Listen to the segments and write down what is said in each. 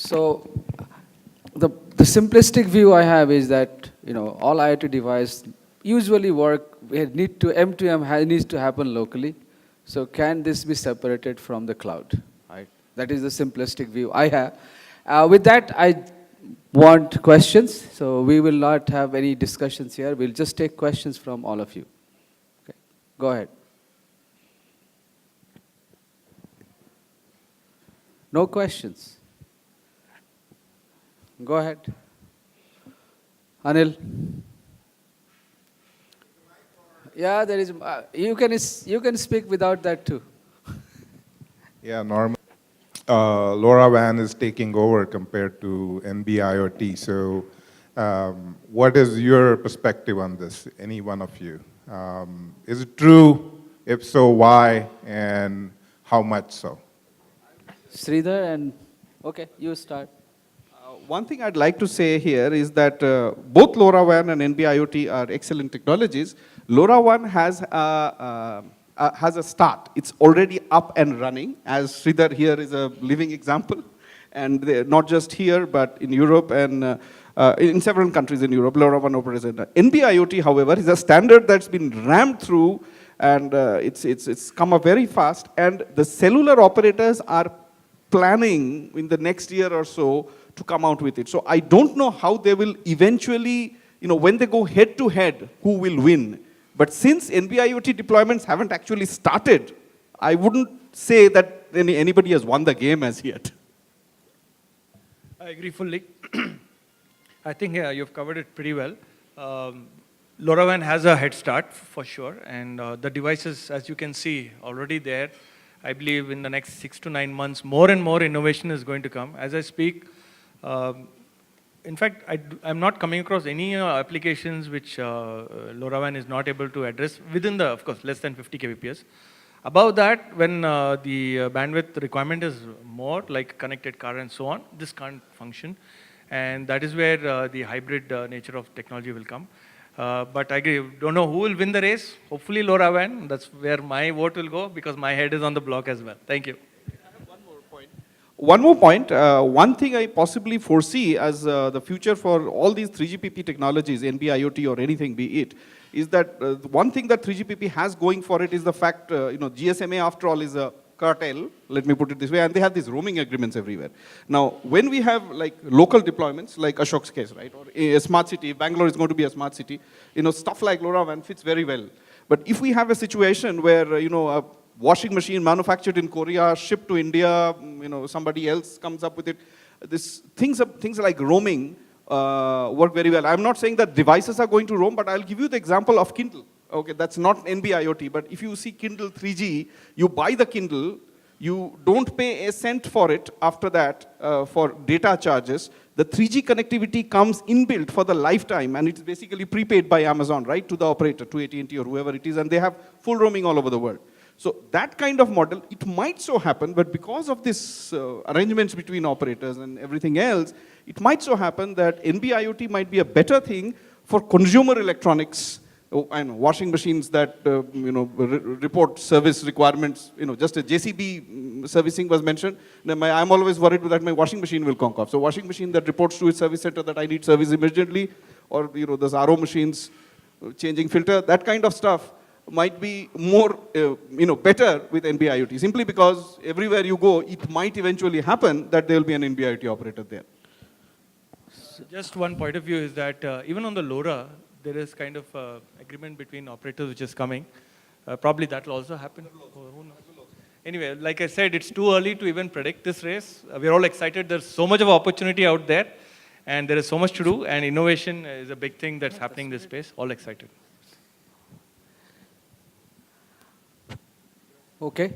So the simplistic view I have is that all IoT device usually work. We need to M2M needs to happen locally. So can this be separated from the cloud? Right. That is the simplistic view I have. With that, I want questions. So we will not have any discussions here. We'll just take questions from all of you. Okay. Go ahead. No questions. Go ahead. Anil. Yeah, there is. You can speak without that too. Yeah, normal. LoRaWAN is taking over compared to NBIoT. So, what is your perspective on this? Any one of you? Is it true? If so, why? And how much so? Sridhar and okay, you start. One thing I'd like to say here is that both LoRaWAN and NB-IoT are excellent technologies. LoRaWAN has a start. It's already up and running, as Sridhar here is a living example. And not just here, but in Europe and in several countries in Europe, LoRaWAN operates. NB-IoT, however, is a standard that's been rammed through, and it's come up very fast. And the cellular operators are planning in the next year or so to come out with it. So I don't know how they will eventually, when they go head to head, who will win. But since NB-IoT deployments haven't actually started, I wouldn't say that anybody has won the game as yet. I agree fully. I think you've covered it pretty well. LoRaWAN has a head start for sure, and the devices, as you can see, already there. I believe in the next 6 to 9 months, more and more innovation is going to come. As I speak, in fact, I'm not coming across any applications which LoRaWAN is not able to address within the, of course, less than 50 kbps. Above that, when the bandwidth requirement is more, like connected car and so on, this can't function. And that is where the hybrid nature of technology will come. But I agree, don't know who will win the race. Hopefully LoRaWAN, that's where my vote will go because my head is on the block as well. Thank you. One more point. One thing I possibly foresee as the future for all these 3GPP technologies, NB-IoT or anything be it, is that one thing that 3GPP has going for it is the fact, GSMA after all is a cartel, let me put it this way, and they have these roaming agreements everywhere. Now, when we have like local deployments, like Ashok's case, right, or a smart city, Bangalore is going to be a smart city, stuff like LoRaWAN fits very well. But if we have a situation where, a washing machine manufactured in Korea, shipped to India, somebody else comes up with it, things like roaming work very well. I'm not saying that devices are going to roam, but I'll give you the example of Kindle. Okay, that's not NB-IoT, but if you see Kindle 3G, you buy the Kindle, you don't pay a cent for it after that for data charges. The 3G connectivity comes inbuilt for the lifetime, and it's basically prepaid by Amazon, right, to the operator, to AT&T or whoever it is, and they have full roaming all over the world. So that kind of model, it might so happen, but because of this arrangements between operators and everything else, it might so happen that NB-IoT might be a better thing for consumer electronics, and washing machines that report service requirements. Just a JCB servicing was mentioned. I'm always worried that my washing machine will conk off. So washing machine that reports to its service center that I need service immediately, or those RO machines changing filter, that kind of stuff might be more better with NB-IoT. Simply because everywhere you go, it might eventually happen that there will be an NB-IoT operator there. So just one point of view is that even on the LoRa, there is kind of agreement between operators which is coming. Probably that will also happen. Who knows? Anyway, like I said, it's too early to even predict this race. We're all excited. There's so much of opportunity out there, and there is so much to do, and innovation is a big thing that's happening in this space. All excited. Okay.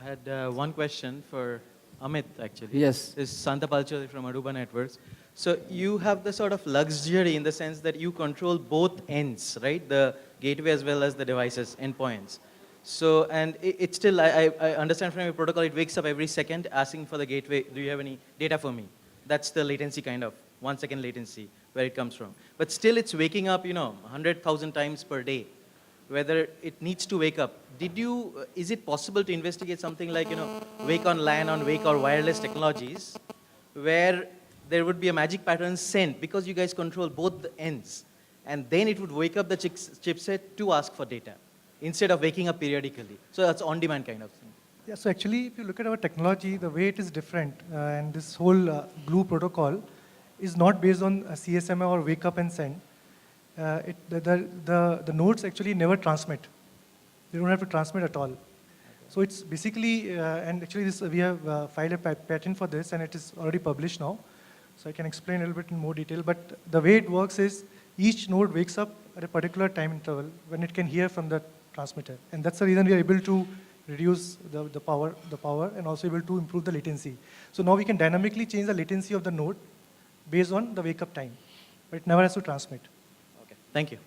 I had one question for Amit, actually. Yes. This is Santa Palchori from Aruba Networks. So you have the sort of luxury in the sense that you control both ends, right? The gateway as well as the devices, endpoints. So, and it's still, I understand from your protocol, it wakes up every second asking for the gateway, do you have any data for me? That's the latency kind of, 1 second latency, where it comes from. But still it's waking up, 100,000 times per day, whether it needs to wake up. Is it possible to investigate something like, wake on LAN, on wake or wireless technologies, where there would be a magic pattern sent because you guys control both the ends. And then it would wake up the chipset to ask for data instead of waking up periodically. So that's on-demand kind of thing. Yeah, so actually, if you look at our technology, the way it is different, and this whole glue protocol is not based on a CSMA or wake up and send. The nodes actually never transmit. They don't have to transmit at all. So it's basically, and actually we have filed a patent for this, and it is already published now. So I can explain a little bit in more detail. But the way it works is each node wakes up at a particular time interval when it can hear from the transmitter. And that's the reason we are able to reduce the power and also able to improve the latency. So now we can dynamically change the latency of the node based on the wake up time. But it never has to transmit. Okay, thank you.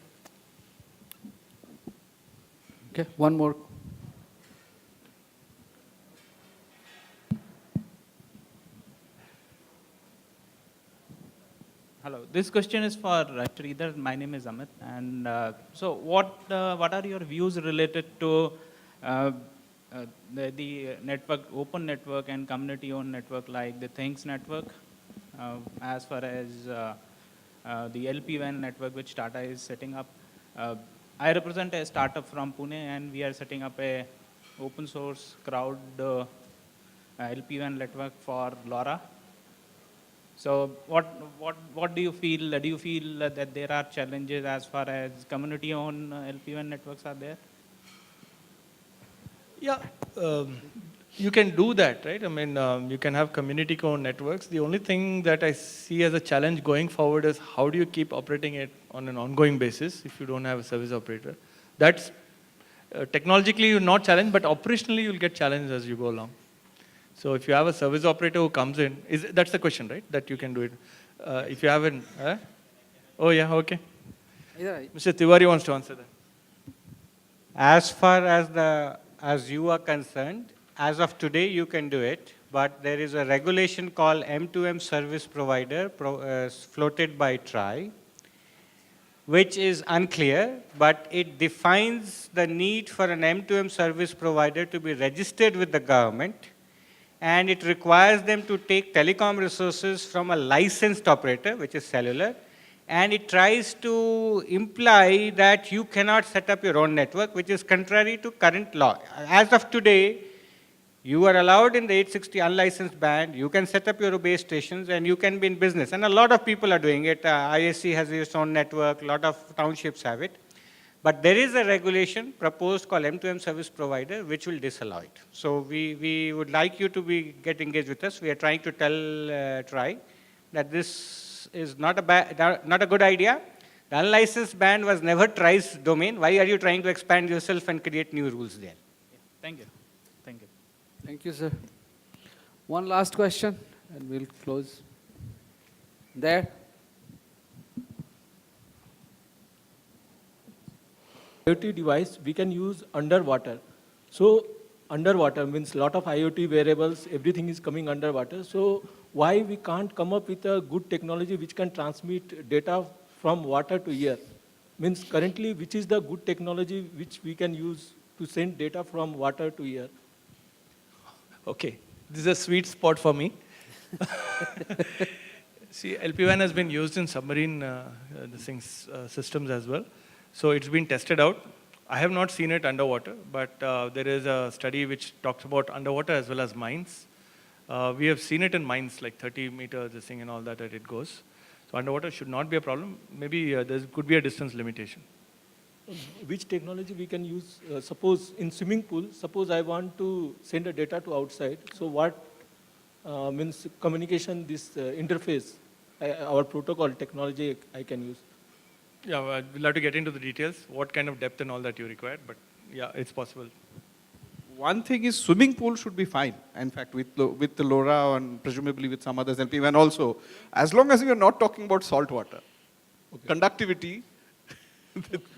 Okay, one more. Hello. This question is for Sridhar. My name is Amit. And so what are your views related to the network, open network and community-owned network like the Things network, as far as the LPWAN network which Tata is setting up? I represent a startup from Pune, and we are setting up a open source crowd LPWAN network for LoRa. So what do you feel? Do you feel that there are challenges as far as community-owned LPWAN networks are there? Yeah, you can do that, right? I mean, you can have community-owned networks. The only thing that I see as a challenge going forward is how do you keep operating it on an ongoing basis if you don't have a service operator? That's technologically you're not challenged, but operationally you'll get challenged as you go along. So if you have a service operator who comes in, that's the question, right? That you can do it. If you haven't, oh yeah, okay. Yeah. Mr. Tiwari wants to answer that. As far as you are concerned, as of today, you can do it, but there is a regulation called M2M service provider floated by TRI, which is unclear, but it defines the need for an M2M service provider to be registered with the government, and it requires them to take telecom resources from a licensed operator, which is cellular, and it tries to imply that you cannot set up your own network, which is contrary to current law. As of today, you are allowed in the 860 unlicensed band, you can set up your base stations, and you can be in business. And a lot of people are doing it. ISC has its own network, a lot of townships have it. But there is a regulation proposed called M2M service provider, which will disallow it. So we would like you to get engaged with us. We are trying to tell TRI that this is not a good idea. The unlicensed band was never TRI's domain. Why are you trying to expand yourself and create new rules there? Thank you. Thank you. Thank you, sir. One last question, and we'll close. There. IoT device we can use underwater. So underwater means a lot of IoT variables, everything is coming underwater. So why we can't come up with a good technology which can transmit data from water to air? Means currently which is the good technology which we can use to send data from water to air? Okay, this is a sweet spot for me. See, LPWAN has been used in submarine systems as well. So it's been tested out. I have not seen it underwater, but there is a study which talks about underwater as well as mines. We have seen it in mines, like 30 meters, this thing and all that it goes. So underwater should not be a problem. Maybe there could be a distance limitation. Which technology we can use? Suppose in swimming pool, suppose I want to send a data to outside. So what means communication, this interface, our protocol technology I can use? Yeah, we'll have to get into the details, what kind of depth and all that you require, but yeah, it's possible. One thing is swimming pool should be fine. In fact, with the LoRa and presumably with some others, LPWAN also, as long as we are not talking about salt water. Okay. Conductivity,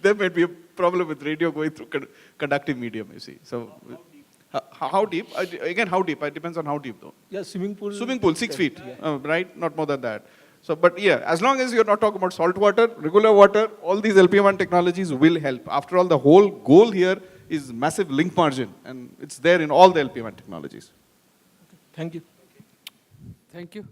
there might be a problem with radio going through conductive medium, you see. So, how deep? Again, how deep? It depends on how deep though. Yeah, swimming pool. Swimming pool, 6 feet, right? Not more than that. So, but yeah, as long as you're not talking about salt water, regular water, all these LPWAN technologies will help. After all, the whole goal here is massive link margin, and it's there in all the LPWAN technologies. Thank you. Thank you.